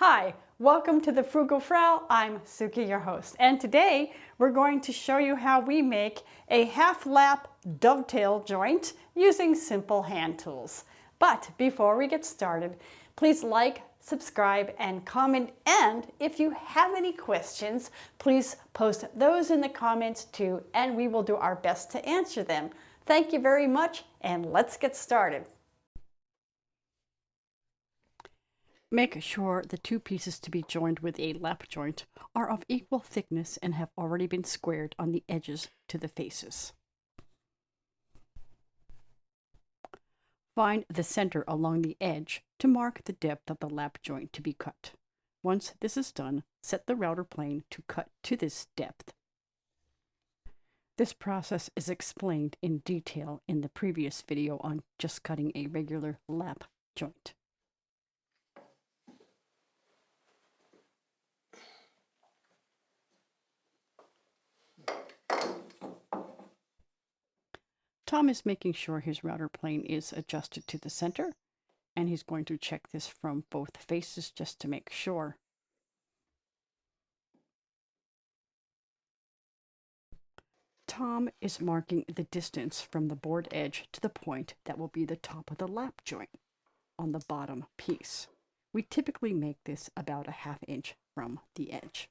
Hi, welcome to the Frugal Frau. I'm Sukey, your host, and today we're going to show you how we make a half lap dovetail joint using simple hand tools. But before we get started, please like, subscribe, and comment, and if you have any questions, please post those in the comments too, and we will do our best to answer them. Thank you very much, and let's get started. Make sure the two pieces to be joined with a lap joint are of equal thickness and have already been squared on the edges to the faces. Find the center along the edge to mark the depth of the lap joint to be cut. Once this is done, set the router plane to cut to this depth. This process is explained in detail in the previous video on just cutting a regular lap joint. Tom is making sure his router plane is adjusted to the center, and he's going to check this from both faces just to make sure. Tom is marking the distance from the board edge to the point that will be the top of the lap joint on the bottom piece. We typically make this about a ½ inch from the edge.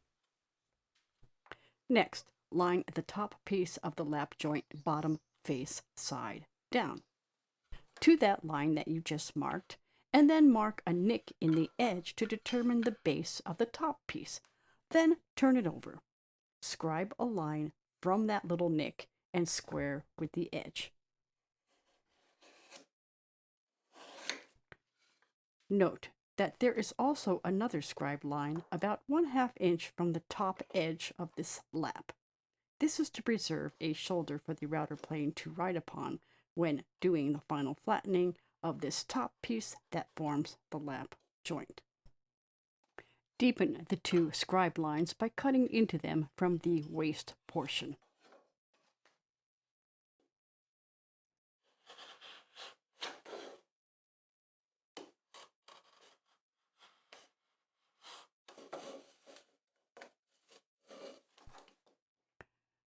Next, line the top piece of the lap joint bottom face side down to that line that you just marked, and then mark a nick in the edge to determine the base of the top piece. Then turn it over. Scribe a line from that little nick and square with the edge. Note that there is also another scribed line about 1/2 inch from the top edge of this lap. This is to preserve a shoulder for the router plane to ride upon when doing the final flattening of this top piece that forms the lap joint. Deepen the two scribe lines by cutting into them from the waist portion.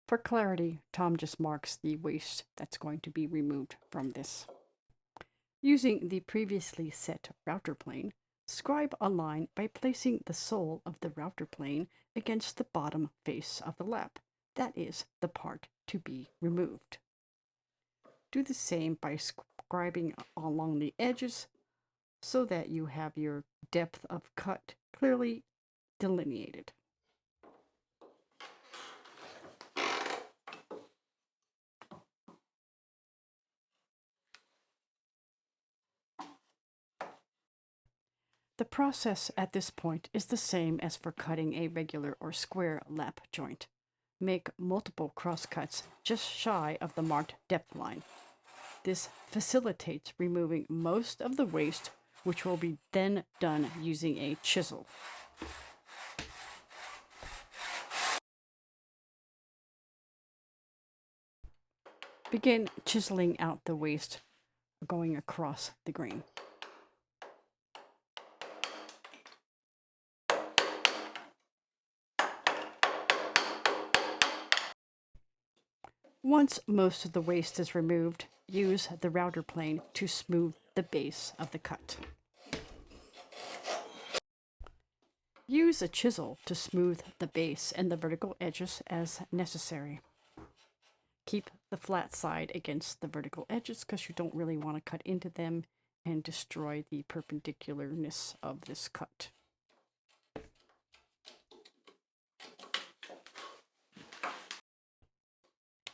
For clarity, Tom just marks the waist that's going to be removed from this. Using the previously set router plane, scribe a line by placing the sole of the router plane against the bottom face of the lap. That is the part to be removed. Do the same by scribing along the edges so that you have your depth of cut clearly delineated. The process at this point is the same as for cutting a regular or square lap joint. Make multiple crosscuts just shy of the marked depth line. This facilitates removing most of the waste, which will be then done using a chisel. Begin chiseling out the waste going across the grain. Once most of the waste is removed, use the router plane to smooth the base of the cut. Use a chisel to smooth the base and the vertical edges as necessary. Keep the flat side against the vertical edges because you don't really want to cut into them and destroy the perpendicularness of this cut.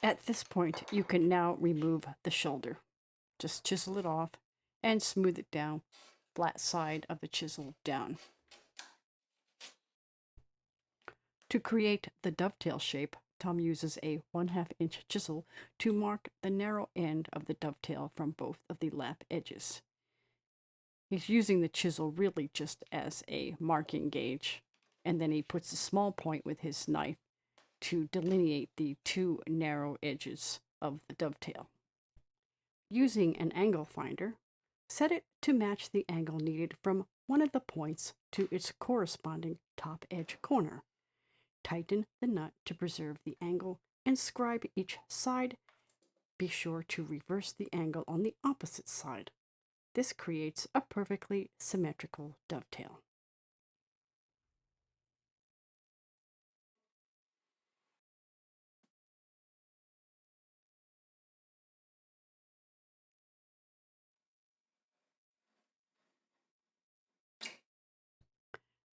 At this point, you can now remove the shoulder. Just chisel it off and smooth it down, flat side of the chisel down. To create the dovetail shape, Tom uses a 1/2 inch chisel to mark the narrow end of the dovetail from both of the lap edges. He's using the chisel really just as a marking gauge, and then he puts a small point with his knife to delineate the two narrow edges of the dovetail. Using an angle finder, set it to match the angle needed from one of the points to its corresponding top edge corner. Tighten the nut to preserve the angle and scribe each side. Be sure to reverse the angle on the opposite side. This creates a perfectly symmetrical dovetail.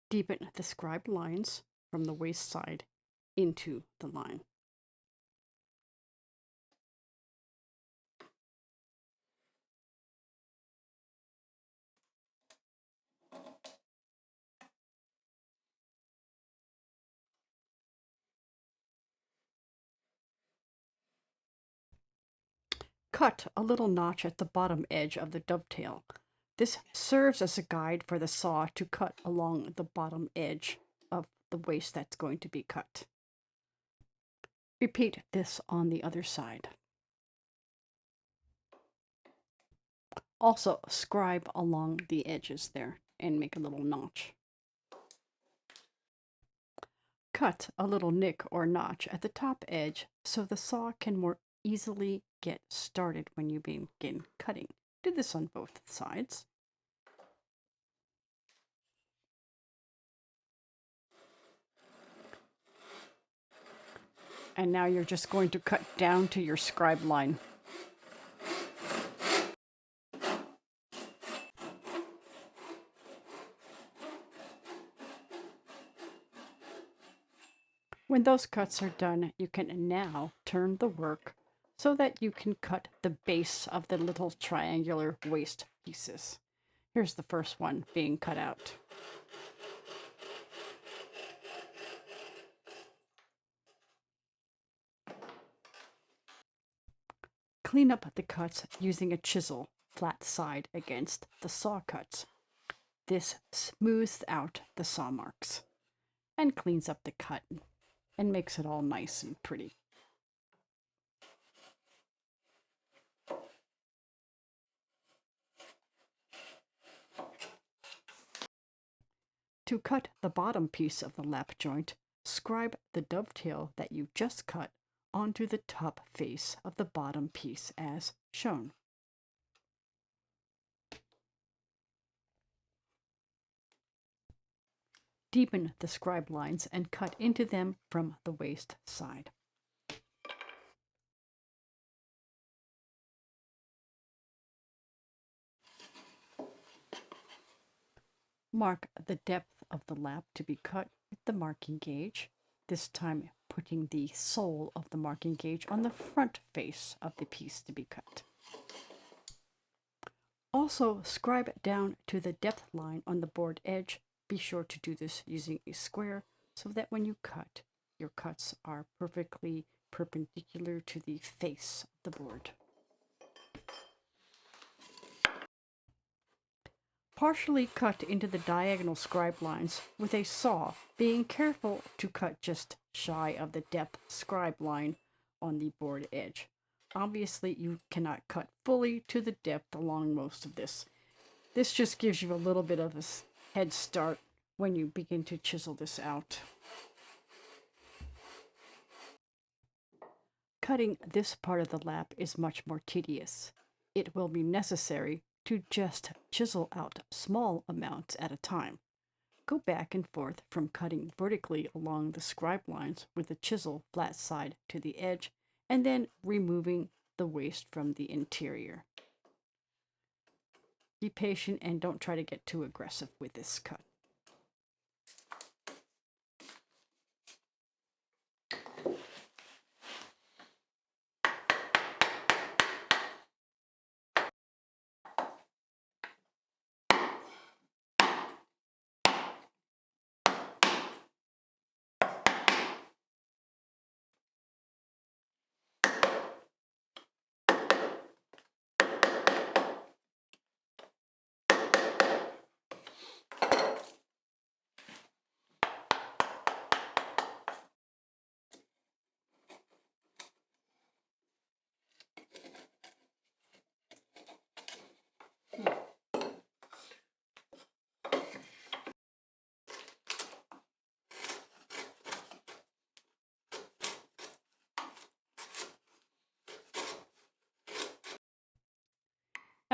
Deepen the scribed lines from the waist side into the line. Cut a little notch at the bottom edge of the dovetail. This serves as a guide for the saw to cut along the bottom edge of the waist that's going to be cut. Repeat this on the other side. Also, scribe along the edges there and make a little notch. Cut a little nick or notch at the top edge so the saw can more easily get started when you begin cutting. Do this on both sides. And now you're just going to cut down to your scribe line. When those cuts are done, you can now turn the work so that you can cut the base of the little triangular waist pieces. Here's the first one being cut out. Clean up the cuts using a chisel, flat side against the saw cuts. This smooths out the saw marks and cleans up the cut and makes it all nice and pretty. To cut the bottom piece of the lap joint, scribe the dovetail that you just cut onto the top face of the bottom piece as shown. Deepen the scribe lines and cut into them from the waist side. Mark the depth of the lap to be cut with the marking gauge, this time putting the sole of the marking gauge on the front face of the piece to be cut. Also, scribe down to the depth line on the board edge. Be sure to do this using a square so that when you cut, your cuts are perfectly perpendicular to the face of the board. Partially cut into the diagonal scribe lines with a saw, being careful to cut just shy of the depth scribe line on the board edge. Obviously, you cannot cut fully to the depth along most of this. This just gives you a little bit of a head start when you begin to chisel this out. Cutting this part of the lap is much more tedious. It will be necessary to just chisel out small amounts at a time. Go back and forth from cutting vertically along the scribe lines with the chisel flat side to the edge, and then removing the waist from the interior. Be patient and don't try to get too aggressive with this cut.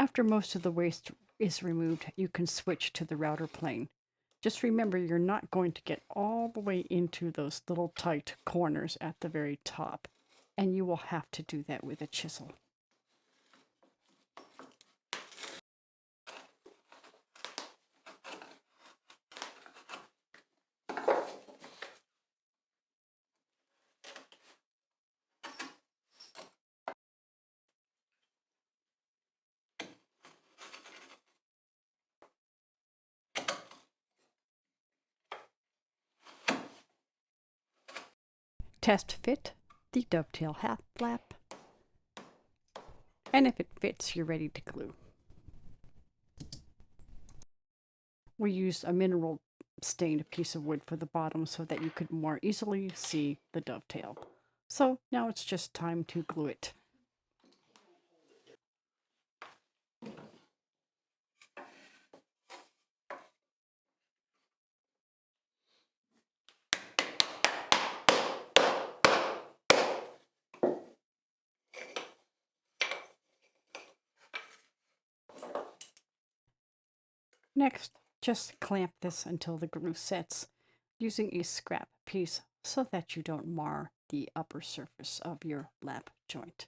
After most of the waste is removed, you can switch to the router plane. Just remember, you're not going to get all the way into those little tight corners at the very top, and you will have to do that with a chisel. Test fit the Dovetail Half Lap, and if it fits, you're ready to glue. We used a mineral stained piece of wood for the bottom so that you could more easily see the dovetail. So now it's just time to glue it. Next, just clamp this until the glue sets using a scrap piece so that you don't mar the upper surface of your lap joint.